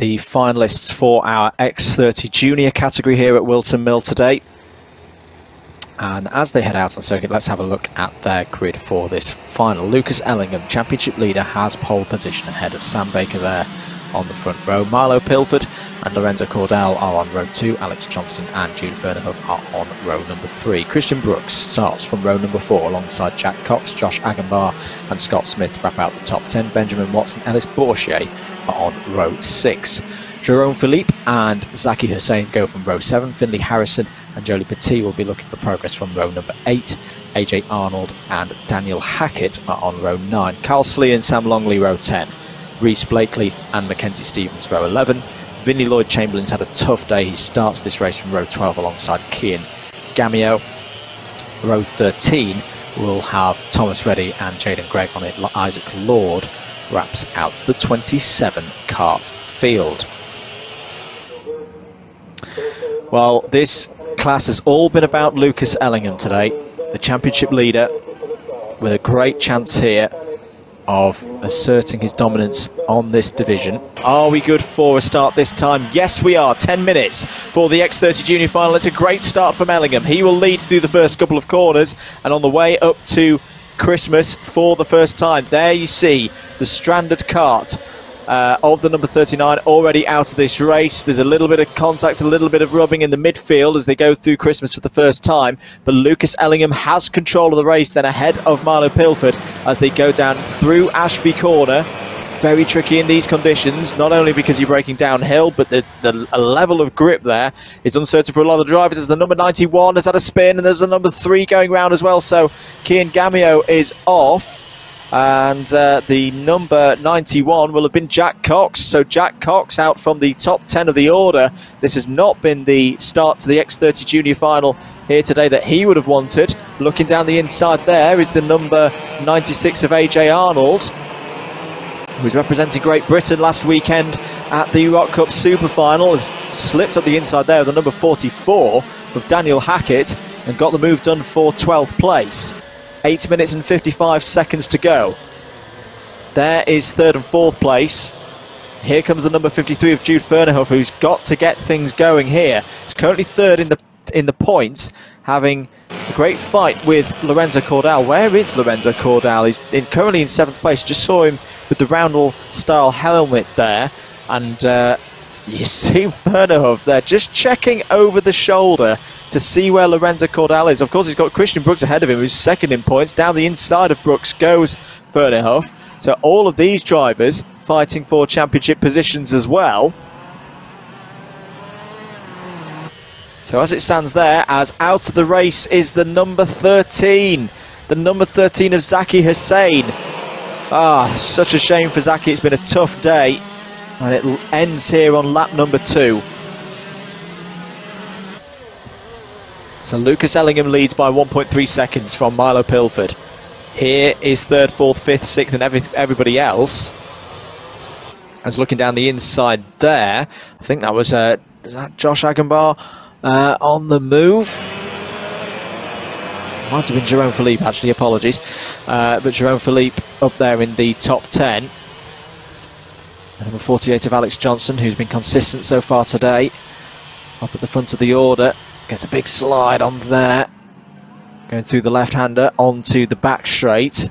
the finalists for our X30 Junior category here at Whilton Mill today. And as they head out on circuit, let's have a look at their grid for this final. Lucas Ellingham, championship leader, has pole position ahead of Sam Baker there on the front row. Milo Pilford and Lorenzo Cordell are on row 2. Alex Johnston and Jude Vernehoff are on row number 3. Christian Brooks starts from row number 4 alongside Jack Cox. Josh Agambar and Scott Smith wrap out the top 10. Benjamin Watson, Ellis Bourchier are on row 6. Jerome Philippe and Zaki Hussain go from row 7. Finley Harrison and Jolie Petit will be looking for progress from row number 8. AJ Arnold and Daniel Hackett are on row 9. Carl Slee and Sam Longley row 10. Rhys Blakely and Mackenzie Stevens row 11. Vinnie Lloyd-Chamberlain's had a tough day. He starts this race from row 12 alongside Kian Gamio. Row 13 will have Thomas Reddy and Jaden Gregg on it. Isaac Lord wraps out the 27 kart field. Well, this class has all been about Lucas Ellingham today, the championship leader, with a great chance here of asserting his dominance on this division. Are we good for a start this time? Yes, we are. 10 minutes for the X30 Junior final. It's a great start from Ellingham. He will lead through the first couple of corners, and on the way up to Christmas for the first time, there you see the stranded kart of the number 39 already out of this race. There's a little bit of contact, a little bit of rubbing in the midfield as they go through Christmas for the first time, but Lucas Ellingham has control of the race then ahead of Milo Pilford as they go down through Ashby Corner. Very tricky in these conditions, not only because you're breaking downhill, but the level of grip there is uncertain for a lot of the drivers, as the number 91 has had a spin and there's the number 3 going round as well, so Kian Gamio is off. And the number 91 will have been Jack Cox. So Jack Cox out from the top 10 of the order. This has not been the start to the X30 Junior final here today that he would have wanted. Looking down the inside there is the number 96 of AJ Arnold, who was representing Great Britain last weekend at the Rock Cup Super Final. Has slipped up the inside there with the number 44 of Daniel Hackett and got the move done for 12th place. 8 minutes and 55 seconds to go. There is 3rd and 4th place. Here comes the number 53 of Jude Vernehoff, who's got to get things going here. He's currently 3rd in the points, having a great fight with Lorenzo Cordell. Where is Lorenzo Cordell? He's currently in 7th place. Just saw him with the roundel style helmet there, and you see Vernehoff there just checking over the shoulder to see where Lorenzo Cordell is. Of course, he's got Christian Brooks ahead of him, who's 2nd in points. Down the inside of Brooks goes Vernehoff. So all of these drivers fighting for championship positions as well. So as it stands there, as out of the race is the number 13. The number 13 of Zaki Hussain. Ah, such a shame for Zaki. It's been a tough day. And it ends here on lap number 2. So Lucas Ellingham leads by 1.3 seconds from Milo Pilford. Here is 3rd, 4th, 5th, 6th and everybody else. As looking down the inside there, I think that was Josh Agambar on the move. Might have been Jerome Philippe, actually, apologies. But Jerome Philippe up there in the top 10. And number 48 of Alex Johnson, who's been consistent so far today, up at the front of the order. Gets a big slide on there. Going through the left-hander onto the back straight.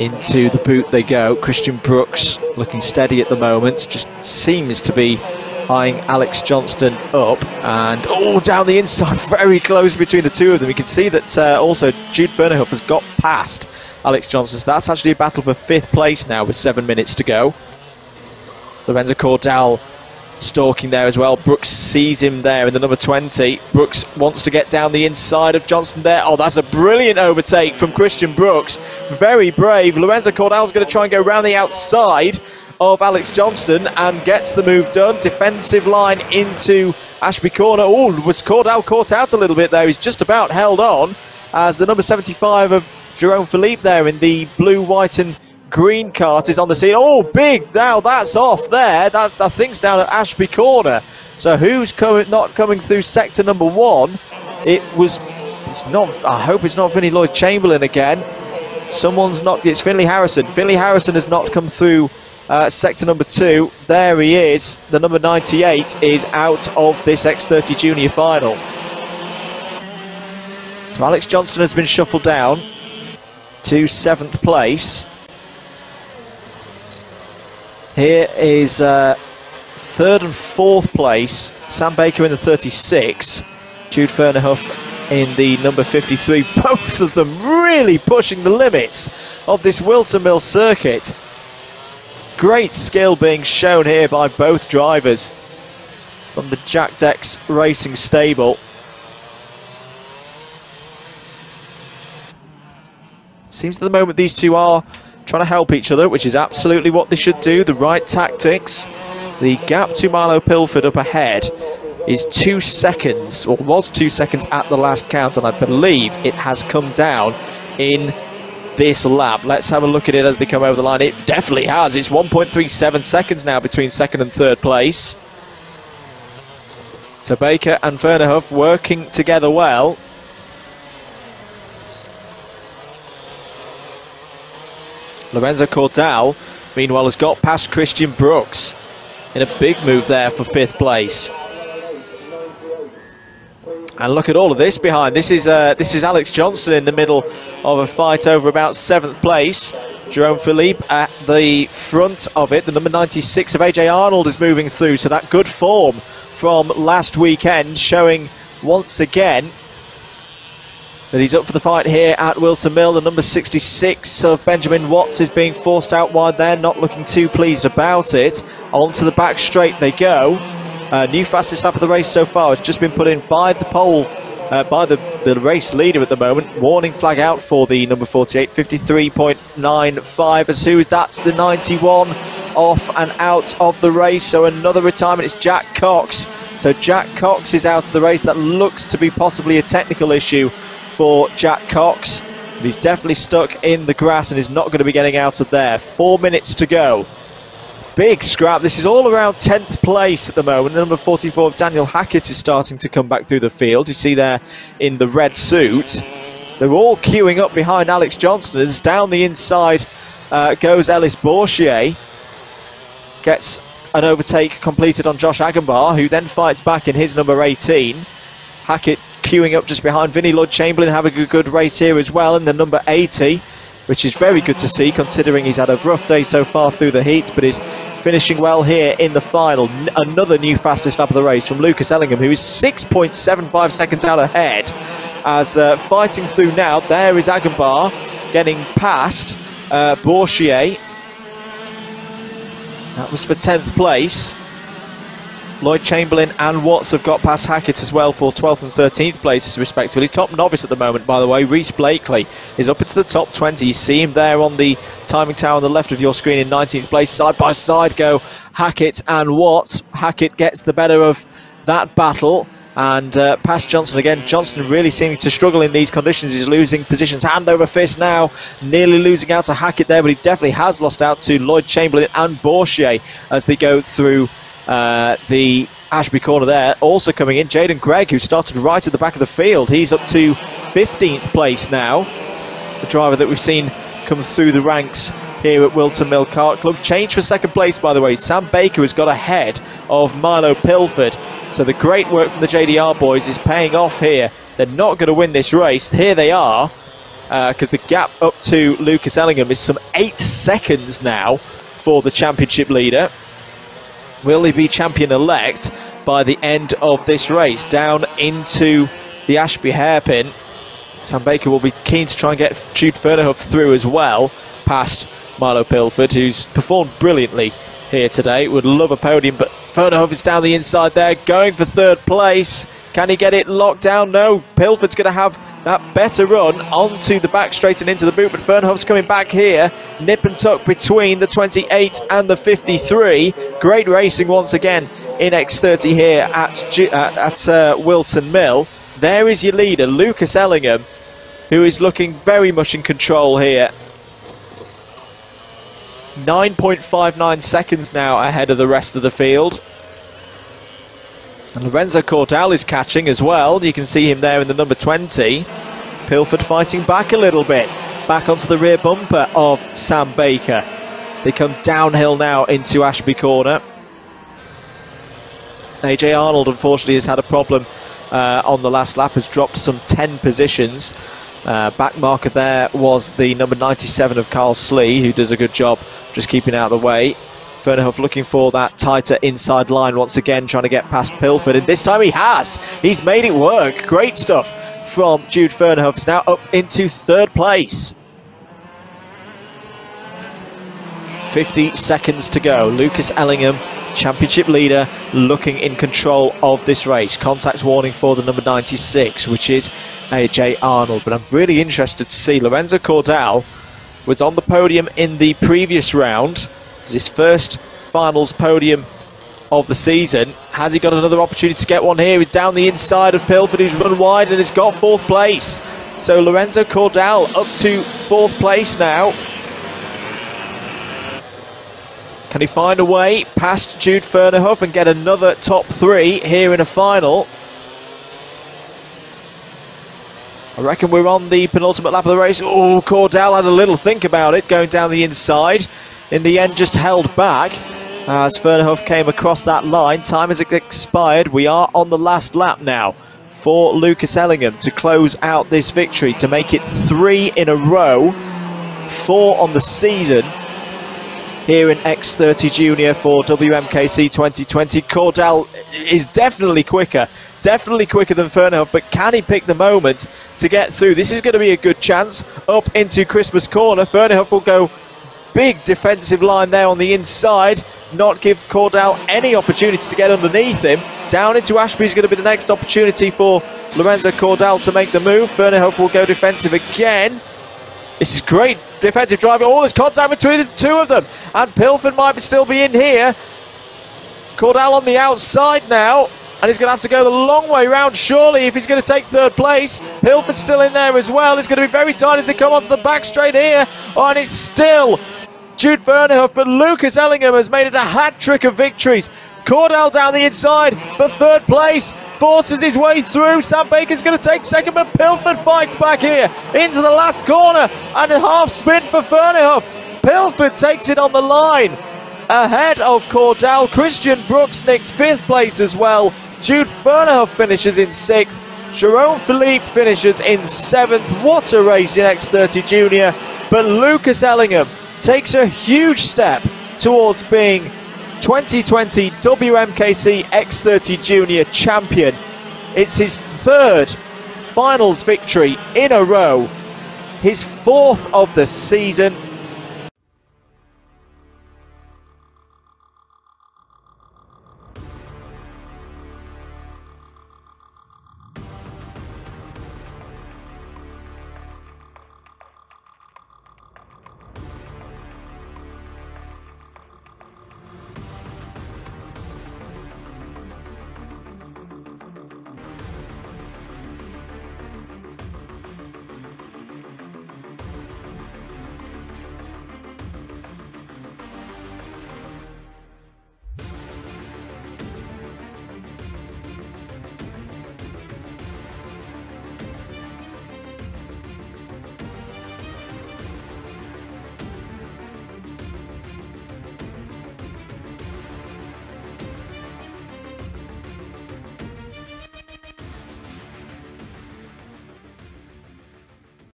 Into the boot they go. Christian Brooks looking steady at the moment. Just seems to be eyeing Alex Johnston up. And oh, down the inside, very close between the two of them. You can see that also Jude Vernehoff has got past Alex Johnston. So that's actually a battle for 5th place now with 7 minutes to go. Lorenzo Cordell stalking there as well. Brooks sees him there in the number 20. Brooks wants to get down the inside of Johnston there. Oh, that's a brilliant overtake from Christian Brooks. Very brave. Lorenzo Cordell's going to try and go round the outside of Alex Johnston and gets the move done. Defensive line into Ashby Corner. Oh, was Cordell caught out a little bit there? He's just about held on as the number 75 of Jerome Philippe there in the blue, white and green kart is on the scene. Oh, big! Now that's off there. That thing's down at Ashby Corner. So who's not coming through sector number 1? It's not. I hope it's not Vinnie Lloyd-Chamberlain again. Someone's not. It's Finley Harrison. Finley Harrison has not come through sector number 2. There he is. The number 98 is out of this X30 Junior final. So Alex Johnston has been shuffled down to 7th place. Here is 3rd and 4th place. Sam Baker in the 36. Jude Fernerhuff in the number 53. Both of them really pushing the limits of this Whilton Mill circuit. Great skill being shown here by both drivers from the Jack Dex Racing stable. Seems at the moment these two are trying to help each other, which is absolutely what they should do, the right tactics. The gap to Milo Pilford up ahead is 2 seconds, or was 2 seconds at the last count, and I believe it has come down in this lap. Let's have a look at it as they come over the line. It definitely has. It's 1.37 seconds now between 2nd and 3rd place. So Baker and Fernerhuff working together well. Lorenzo Cordal, meanwhile, has got past Christian Brooks in a big move there for 5th place. And look at all of this behind. This is Alex Johnston in the middle of a fight over about 7th place. Jerome Philippe at the front of it. The number 96 of AJ Arnold is moving through. So that good form from last weekend showing once again that he's up for the fight here at Whilton Mill. The number 66 of Benjamin Watts is being forced out wide there, not looking too pleased about it. Onto the back straight they go. New fastest lap of the race so far has just been put in by the pole, by the race leader at the moment. Warning flag out for the number 48, 53.95. As soon as that's the 91 off and out of the race. So another retirement is Jack Cox. So Jack Cox is out of the race. That looks to be possibly a technical issue for Jack Cox. But he's definitely stuck in the grass and is not going to be getting out of there. 4 minutes to go. Big scrap. This is all around 10th place at the moment. The number 44 of Daniel Hackett is starting to come back through the field. You see there in the red suit. They're all queuing up behind Alex Johnston. As down the inside goes Ellis Bourchier. Gets an overtake completed on Josh Agambar, who then fights back in his number 18. Hackett queuing up just behind Vinnie Lloyd-Chamberlain, having a good race here as well in the number 80, which is very good to see considering he's had a rough day so far through the heats, but is finishing well here in the final. Another new fastest lap of the race from Lucas Ellingham, who is 6.75 seconds out ahead. As fighting through now, there is Agambar getting past Bourchier. That was for 10th place. Lloyd-Chamberlain and Watts have got past Hackett as well for 12th and 13th places respectively. Top novice at the moment, by the way, Reece Blakely, is up into the top 20. You see him there on the timing tower on the left of your screen in 19th place. Side by side go Hackett and Watts. Hackett gets the better of that battle and past Johnston again. Johnston really seeming to struggle in these conditions. He's losing positions hand over fist now, nearly losing out to Hackett there, but he definitely has lost out to Lloyd-Chamberlain and Bourchier as they go through the Ashby corner there. Also coming in, Jaden Gregg, who started right at the back of the field. He's up to 15th place now. The driver that we've seen come through the ranks here at Whilton Mill Kart Club. Change for 2nd place, by the way. Sam Baker has got ahead of Milo Pilford. So the great work from the JDR boys is paying off here. They're not going to win this race. Here they are, because the gap up to Lucas Ellingham is some 8 seconds now for the championship leader. Will he be champion-elect by the end of this race? Down into the Ashby hairpin. Sam Baker will be keen to try and get Jude Fernerhuff through as well, past Milo Pilford, who's performed brilliantly here today. Would love a podium, but Fernerhuff is down the inside there, going for 3rd place. Can he get it locked down? No, Pilford's going to have that better run onto the back straight and into the boot, but Fernerhuff's coming back here. Nip and tuck between the 28 and the 53. Great racing once again in X30 here at Whilton Mill. There is your leader, Lucas Ellingham, who is looking very much in control here. 9.59 seconds now ahead of the rest of the field. And Lorenzo Cordal is catching as well. You can see him there in the number 20. Pilford fighting back a little bit. Back onto the rear bumper of Sam Baker. They come downhill now into Ashby Corner. AJ Arnold, unfortunately, has had a problem on the last lap, has dropped some 10 positions. Back marker there was the number 97 of Carl Slee, who does a good job just keeping out of the way. Vernehoff looking for that tighter inside line once again, trying to get past Pilford, and this time he has. He's made it work. Great stuff from Jude Vernehoff. He's now up into third place. 50 seconds to go. Lucas Ellingham, championship leader, looking in control of this race. Contact warning for the number 96, which is AJ Arnold. But I'm really interested to see. Lorenzo Cordal was on the podium in the previous round. It's his first finals podium of the season. Has he got another opportunity to get one here? He's down the inside of Pilford, who's run wide and has got fourth place. So Lorenzo Cordal up to fourth place now. Can he find a way past Jude Vernehoff and get another top three here in a final? I reckon we're on the penultimate lap of the race. Oh, Cordal had a little think about it, going down the inside. In the end, just held back as Vernehoff came across that line. Time has expired. We are on the last lap now for Lucas Ellingham to close out this victory, to make it 3 in a row, 4 on the season here in X30 Junior for WMKC 2020. Cordal is definitely quicker than Vernehoff, but can he pick the moment to get through? This is going to be a good chance up into Christmas Corner. Vernehoff will go big defensive line there on the inside, not give Cordal any opportunity to get underneath him. Down into Ashby is going to be the next opportunity for Lorenzo Cordal to make the move. Vernehoff will go defensive again. This is great defensive driving. Oh, there's contact between the two of them, and Pilford might still be in here. Cordal on the outside now, and he's going to have to go the long way round, surely, if he's going to take third place. Pilford's still in there as well. It's going to be very tight as they come onto the back straight here. Oh, and it's still Jude Vernehoff, but Lucas Ellingham has made it a hat-trick of victories. Cordal down the inside for third place, forces his way through. Sam Baker's going to take second, but Pilford fights back here into the last corner, and a half spin for Vernehoff. Pilford takes it on the line ahead of Cordal. Christian Brooks nicked fifth place as well. Jude Vernehoff finishes in sixth. Jerome Philippe finishes in seventh. What a race in X30 Junior. But Lucas Ellingham takes a huge step towards being 2020 WMKC X30 Junior champion. It's his third finals victory in a row, his fourth of the season.